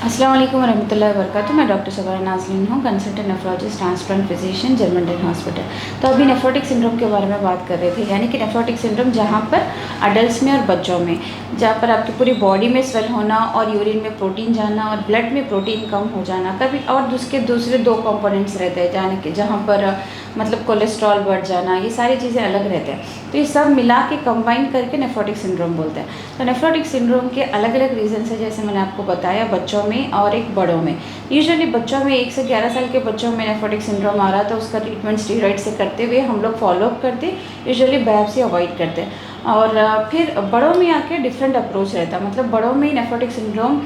अस्सलाम वालेकुम रहमतुल्लाहि व बरकातुहू। मैं डॉक्टर सबारा नाज़रीन हूँ, consultant nephrologist, transplant physician, German hospital. तो अभी नेफ्रोटिक सिंड्रोम के बारे में बात कर रहे थे, यानी कि नेफ्रोटिक सिंड्रोम जहाँ पर अडल्ट में और बच्चों में, जहाँ पर आपकी पूरी बॉडी में स्वेल होना और यूरिन में प्रोटीन जाना और ब्लड में प्रोटीन कम हो जाना, कभी और उसके दूसरे दो कंपोनेंट्स रहते हैं जाने के, जहाँ पर मतलब कोलेस्ट्रॉल बढ़ जाना, ये सारी चीज़ें अलग रहते हैं। तो ये सब मिला के कंबाइन करके नेफ्रोटिक सिंड्रोम बोलते हैं। तो नेफ्रोटिक सिंड्रोम के अलग अलग रीज़न है, जैसे मैंने आपको बताया, बच्चों में और एक बड़ों में। यूजुअली बच्चों में 1 से 11 साल के बच्चों में नेफ्रोटिक सिंड्रोम आ रहा, तो उसका ट्रीटमेंट स्टीरॉइड से करते हुए हम लोग फॉलोअप करते, यूजुअली बायोप्सी अवॉइड करते। और फिर बड़ों में आके डिफरेंट अप्रोच रहता है। मतलब बड़ों में नेफ्रोटिक सिंड्रोम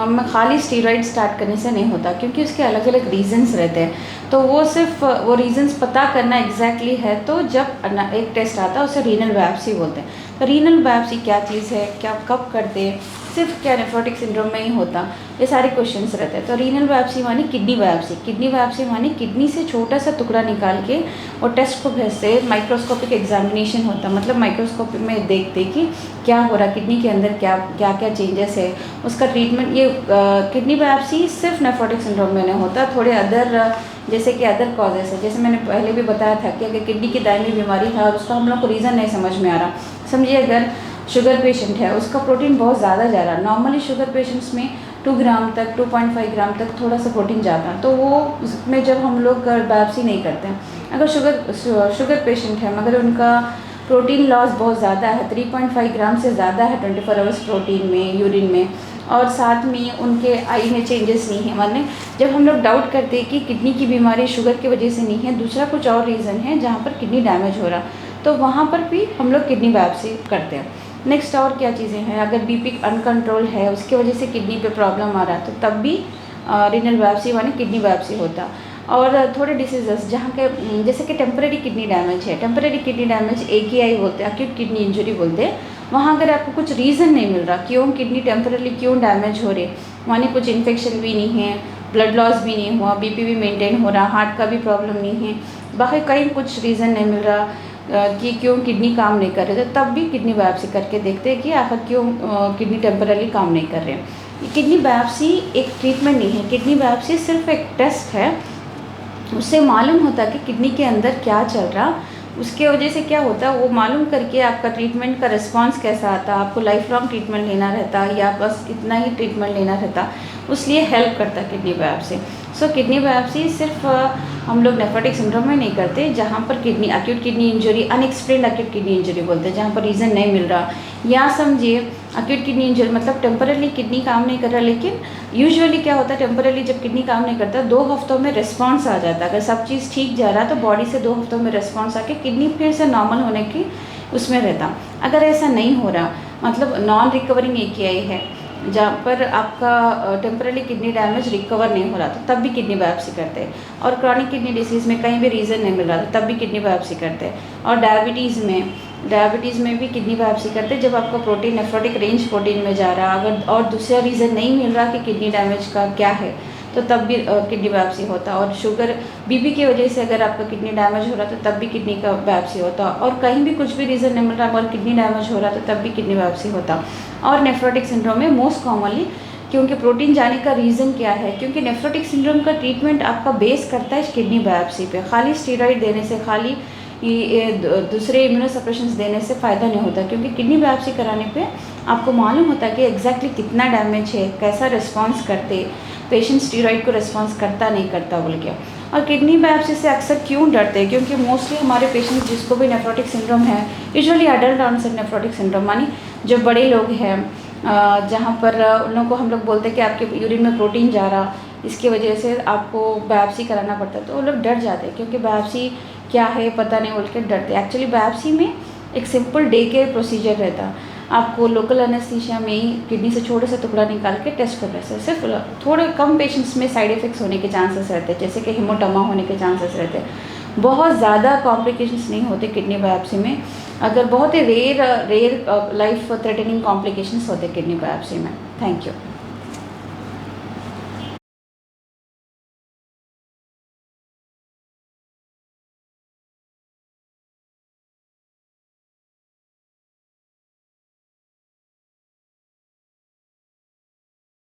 में खाली स्टीरॉइड स्टार्ट करने से नहीं होता, क्योंकि उसके अलग अलग रीजंस रहते हैं। तो वो सिर्फ वो रीजंस पता करना एग्जैक्टली है, तो जब एक टेस्ट आता है उसे रीनल बायोप्सी बोलते हैं। तो रीनल बायोप्सी क्या चीज़ है, क्या कब करते हैं, सिर्फ क्या नेफ्रोटिक सिंड्रोम में ही होता, ये सारे क्वेश्चंस रहते हैं। तो रीनल बायोप्सी मानी किडनी बायोप्सी। किडनी बायोप्सी मानी किडनी से छोटा सा टुकड़ा निकाल के और टेस्ट को भेजते, माइक्रोस्कोपिक एग्जामिनेशन होता, मतलब माइक्रोस्कोपिक में देखते कि क्या हो रहा, किडनी के अंदर क्या क्या क्या चेंजेस है, उसका ट्रीटमेंट। ये किडनी बायोप्सी सिर्फ नेफ्रोटिक सिंड्रोम में नहीं होता, थोड़े अदर जैसे कि अदर कॉजेस है, जैसे मैंने पहले भी बताया था कि अगर किडनी की दायमी बीमारी है और उसका हम लोग को रीज़न नहीं समझ में आ रहा, समझिए अगर शुगर पेशेंट है, उसका प्रोटीन बहुत ज़्यादा जा रहा, नॉर्मली शुगर पेशेंट्स में 2 ग्राम तक 2.5 ग्राम तक थोड़ा सा प्रोटीन जाता है, तो वो उसमें जब हम लोग बायोप्सी नहीं करते हैं, अगर शुगर पेशेंट है मगर उनका प्रोटीन लॉस बहुत ज़्यादा है, 3.5 ग्राम से ज़्यादा है 24 आवर्स प्रोटीन में, यूरिन में, और साथ में उनके आई में चेंजेस नहीं है, माने जब हम लोग डाउट करते हैं कि किडनी की बीमारी शुगर की वजह से नहीं है, दूसरा कुछ और रीज़न है जहाँ पर किडनी डैमेज हो रहा, तो वहाँ पर भी हम लोग किडनी बायोप्सी करते हैं। नेक्स्ट और क्या चीज़ें हैं, अगर बीपी अनकंट्रोल है, उसकी वजह से किडनी पे प्रॉब्लम आ रहा है, तो तब भी रीनल बायोप्सी माने किडनी बायोप्सी होता। और थोड़े डिसीजेस जहाँ के, जैसे कि टेम्परेरी किडनी डैमेज है, टेम्परेरी किडनी डैमेज AKI बोलते हैं, एक्यूट किडनी इंजरी बोलते हैं। वहाँ अगर आपको कुछ रीज़न नहीं मिल रहा क्यों किडनी टेम्परेरी क्यों डैमेज हो रही, माने कुछ इन्फेक्शन भी नहीं है, ब्लड लॉस भी नहीं हुआ, BP भी मेंटेन हो रहा, हार्ट का भी प्रॉब्लम नहीं है, बाकी कहीं कुछ रीज़न नहीं मिल रहा कि क्यों किडनी काम नहीं कर रहे थे, तब भी किडनी बायोप्सी करके देखते हैं कि आखिर क्यों किडनी टेम्पररी काम नहीं कर रहे हैं। किडनी बायोप्सी एक ट्रीटमेंट नहीं है, किडनी बायोप्सी सिर्फ एक टेस्ट है। उससे मालूम होता है कि किडनी के अंदर क्या चल रहा, उसके वजह से क्या होता है वो मालूम करके आपका ट्रीटमेंट का रिस्पांस कैसा आता, आपको लाइफ लॉन्ग ट्रीटमेंट लेना रहता या बस इतना ही ट्रीटमेंट लेना रहता, उसलिए हेल्प करता है किडनी बायोप्सी। सो किडनी बायोप्सी सिर्फ हम लोग नेफ्रोटिक सिंड्रोम में नहीं करते, जहाँ पर kidney acute kidney injury, unexplained acute kidney injury बोलते हैं, जहाँ पर रीज़न नहीं मिल रहा, या समझिए एक्यूट किडनी इंजरी मतलब टेम्परली किडनी काम नहीं कर रहा, लेकिन यूजुअली क्या होता है टेम्परली जब किडनी काम नहीं करता 2 हफ्तों में रिस्पांस आ जाता है। अगर सब चीज़ ठीक जा रहा है तो बॉडी से 2 हफ्तों में रिस्पांस आके किडनी फिर से नॉर्मल होने की उसमें रहता। अगर ऐसा नहीं हो रहा, मतलब नॉन रिकवरिंग AKI है, जहाँ पर आपका टेम्परली किडनी डैमेज रिकवर नहीं हो रहा, तो तब भी किडनी बायोप्सी करते हैं। और क्रॉनिक किडनी डिसीज़ में कहीं भी रीज़न नहीं मिल रहा, तो तब भी किडनी बायोप्सी करते हैं। और डायबिटीज़ में भी किडनी बायोप्सी करते हैं, जब आपका प्रोटीन नेफ्रोटिक रेंज प्रोटीन में जा रहा, अगर और दूसरा रीज़न नहीं मिल रहा कि किडनी डैमेज का क्या है, तो तब भी किडनी बायोप्सी होता। और शुगर BP की वजह से अगर आपका किडनी डैमेज हो रहा तो तब भी किडनी का बायोप्सी होता। और कहीं भी कुछ भी रीज़न नहीं मिल रहा अगर किडनी डैमेज हो रहा तो तब भी किडनी बायोप्सी होता। और नेफ्रोटिक सिंड्रोम में मोस्ट कॉमनली, क्योंकि प्रोटीन जाने का रीज़न क्या है, क्योंकि नेफ्रोटिक सिंड्रोम का ट्रीटमेंट आपका बेस करता है किडनी बायोप्सी पे। खाली स्टीरॉइड देने से, खाली दूसरे इम्यूनोसप्रेशंस देने से फ़ायदा नहीं होता, क्योंकि किडनी बायोप्सी कराने पे आपको मालूम होता है कि एग्जैक्टली कितना डैमेज है, कैसा रिस्पॉन्स करते पेशेंट, स्टीरॉइड को रिस्पॉन्स करता नहीं करता बोल के। और किडनी बायोप्सी से अक्सर क्यों डरते हैं, क्योंकि मोस्टली हमारे पेशेंट्स जिसको भी नेफ्रोटिक सिंड्रोम है, usually adult onset nephrotic syndrome मानी जो बड़े लोग हैं, जहाँ पर उन लोगों को हम लोग बोलते हैं कि आपके यूरिन में प्रोटीन जा रहा, इसकी वजह से आपको बायोप्सी कराना पड़ता है, तो वो लोग डर जाते हैं, क्योंकि बायोप्सी क्या है पता नहीं बोल के डरते। एक्चुअली बायोप्सी में एक सिंपल डे केयर प्रोसीजर रहता, आपको लोकल एनेस्थीसिया में ही किडनी से छोटे से टुकड़ा निकाल के टेस्ट करना है। सिर्फ थोड़े कम पेशेंट्स में साइड इफ़ेक्ट्स होने के चांसेस रहते हैं, जैसे कि हेमोटोमा होने के चांसेस रहते हैं। बहुत ज़्यादा कॉम्प्लिकेशंस नहीं होते किडनी बायोप्सी में, अगर बहुत ही रेयर लाइफ थ्रेटनिंग कॉम्प्लिकेशंस होते किडनी बायोप्सी में। Thank you.